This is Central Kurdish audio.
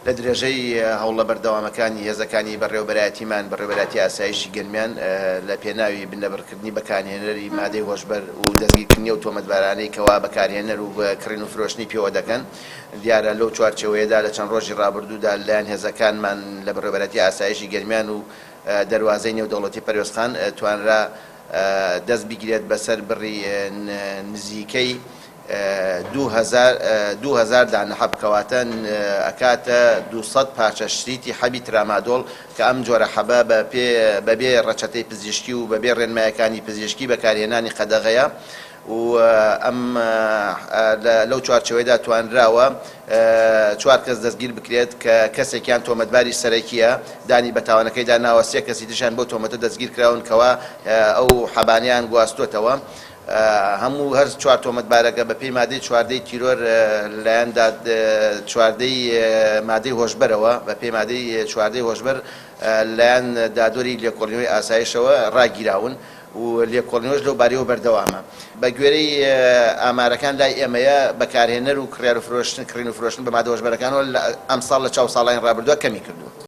لە درێژەی هەوڵە بەردەوامەکانی هێزەکانی بەڕێوەبەرایەتیمان بەڕێوەبەرایەتی ئاسایشی گەنمیان لە پێناوی بنەبڕکردنی بەکارهێنەری مادەی هۆشبەر و دەستگیرکردنی و تۆمەتبارانەی کەوا بەکارهێنەر و بە کڕین و فرۆشتنی پێوە دەکەن دیارە لەو چوارچێوەیەدا لە چەند ڕۆژی ڕابردوودا لەلایەن هێزەکانمان لە بەڕێوەبەرایەتی ئاسایشی گەنمیان و دەواازەی نێودەوڵەتی پەروێزخان توانرا دەست بگرێت بەسەر بڕی نزیکەی 2000 دانە حەب کەواتە ئەکاتە 200 پارچە شریتی حەبی ترامادۆڵ کە ئەم جۆرە حەبە بەبێ ڕەچەتەی پزیشکی و بەبێ ڕێنمایەکانی پزیشکی بەکارهێنانی قەدەغەیە و ئەم لەو چوارچەوەیدا توانراوە 4 کەس دەستگیر بکرێت کە کەسێکیان تۆمەتباری سەرەکیە دانی بە تاوانەکەیدا ناوە 3 کەسی دیشان بۆ تۆمەتە دەستگیر کراون کەوا ئەو حەبانیان گواستوتەوە هەموو هەر 4 تۆمەتبارەکە بە پێی مادەی 4 تیرۆر لایەندا 4 مادەی هۆشبەرەوە بە پێی مادەی 4 هۆشبەر لایەن دادوەری لێکۆڵینەوەی ئاسایشەوە ڕاگیراون و لێکۆڵینەوەش لەو بارەیەوە بەردەوامە بە گوێرەی ئامارەکان لای ئێمەیە بەکارهێنەر و کڕین و فرۆشتن بە مادە هۆشبەرەکانەوە ئەم ساڵ لە چاو ساڵان ڕابردووە کەمی کردووە.